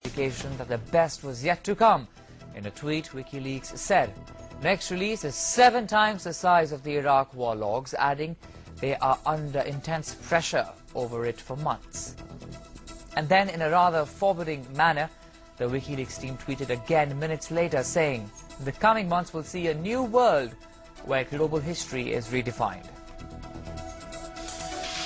indication that the best was yet to come. In a tweet, Wikileaks said, next release is 7 times the size of the Iraq war logs, adding they are under intense pressure over it for months. And then, in a rather forwarding manner, the Wikileaks team tweeted again minutes later saying, the coming months will see a new world where global history is redefined.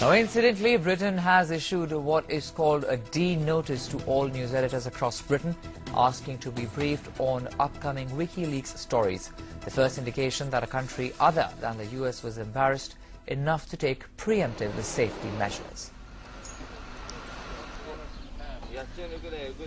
Now, incidentally, Britain has issued what is called a D notice to all news editors across Britain, asking to be briefed on upcoming Wikileaks stories. The first indication that a country other than the US was embarrassed enough to take preemptive safety measures.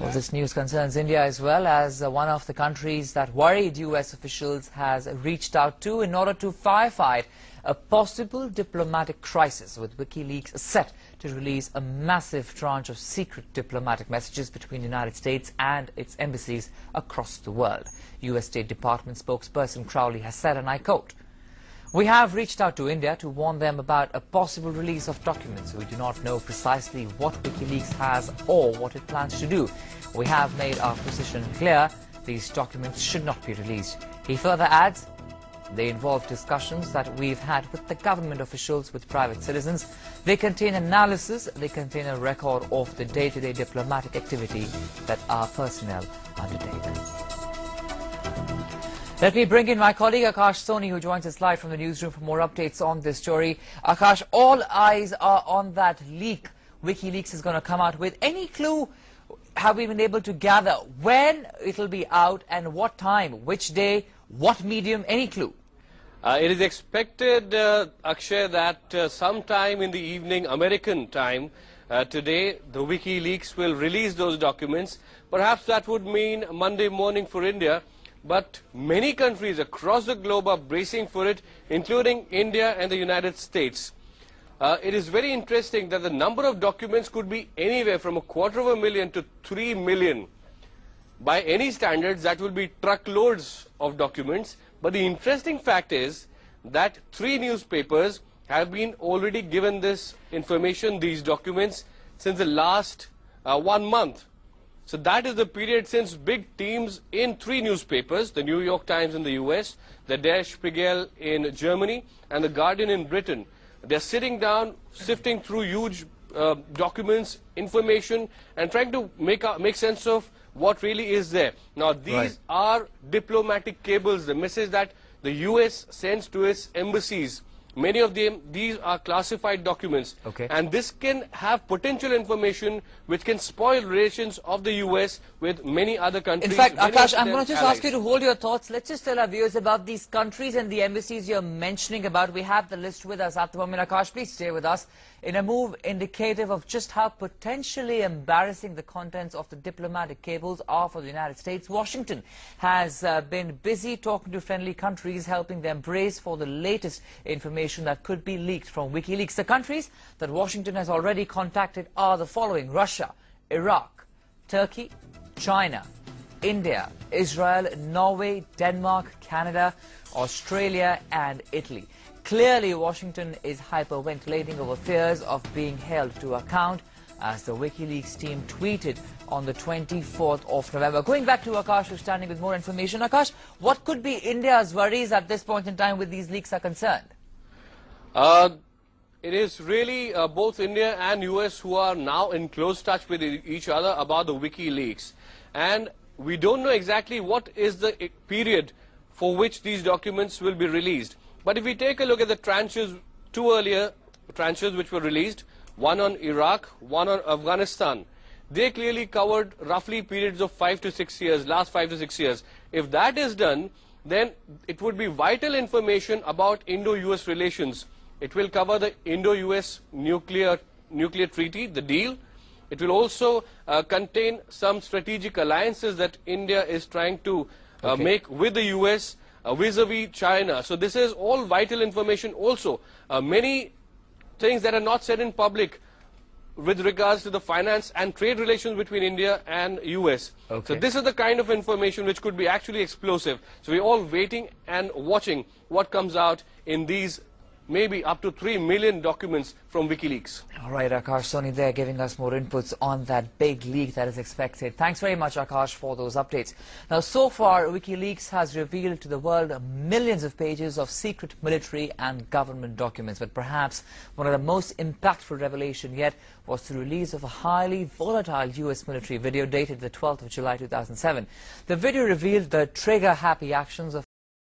Well, this news concerns India as well, as one of the countries that worried US officials has reached out to in order to firefight a possible diplomatic crisis, with Wikileaks set to release a massive tranche of secret diplomatic messages between the United States and its embassies across the world. US State Department spokesperson Crowley has said, and I quote, "We have reached out to India to warn them about a possible release of documents. We do not know precisely what Wikileaks has or what it plans to do. We have made our position clear. These documents should not be released." He further adds, they involve discussions that we've had with the government officials, with private citizens. They contain analysis, they contain a record of the day-to-day diplomatic activity that our personnel undertake. Let me bring in my colleague Akash Soni, who joins us live from the newsroom for more updates on this story. Akash, all eyes are on that leak Wikileaks is going to come out with. Any clue have we been able to gather when it'll be out and what time, which day, what medium, any clue? It is expected, Akshay, that sometime in the evening, American time, today, the Wikileaks will release those documents. Perhaps that would mean Monday morning for India. But many countries across the globe are bracing for it, including India and the United States. It is very interesting that the number of documents could be anywhere from 250,000 to 3 million. By any standards, that will be truckloads of documents. But the interesting fact is that 3 newspapers have been already given this information, these documents, since the last 1 month. So that is the period since big teams in 3 newspapers, the New York Times in the US, the Der Spiegel in Germany, and the Guardian in Britain. They're sitting down, sifting through huge documents, information, and trying to make sense of what really is there. Now, these are diplomatic cables, the message that the US sends to its embassies. Many of them, these are classified documents. And this can have potential information which can spoil relations of the US with many other countries. In fact, Akash, I'm going to just ask you to hold your thoughts. Let's just tell our viewers about these countries and the embassies you're mentioning about. We have the list with us at the moment. Akash, please stay with us. In a move indicative of just how potentially embarrassing the contents of the diplomatic cables are for the United States, Washington has been busy talking to friendly countries, helping them brace for the latest information that could be leaked from Wikileaks. The countries that Washington has already contacted are the following: Russia, Iraq, Turkey, China, India, Israel, Norway, Denmark, Canada, Australia and Italy. Clearly, Washington is hyperventilating over fears of being held to account, as the Wikileaks team tweeted on the 24th of November. Going back to Akash, who's standing with more information. Akash, what could be India's worries at this point in time with these leaks are concerned? It is really both India and US who are now in close touch with each other about the Wikileaks. And we don't know exactly what is the period for which these documents will be released. But if we take a look at the tranches, 2 earlier tranches which were released, one on Iraq, one on Afghanistan, they clearly covered roughly periods of 5 to 6 years, last 5 to 6 years. If that is done, then it would be vital information about Indo-US relations. It will cover the Indo-US nuclear treaty, the deal. It will also contain some strategic alliances that India is trying to make with the US vis-a-vis China. So this is all vital information also. Many things that are not said in public with regards to the finance and trade relations between India and US. So this is the kind of information which could be actually explosive. So we're all waiting and watching what comes out in these maybe up to 3 million documents from Wikileaks. All right, Akash, Soni there giving us more inputs on that big leak that is expected. Thanks very much, Akash, for those updates. Now, so far, Wikileaks has revealed to the world millions of pages of secret military and government documents. But perhaps one of the most impactful revelation yet was the release of a highly volatile US military video dated the 12th of July 2007. The video revealed the trigger-happy actions of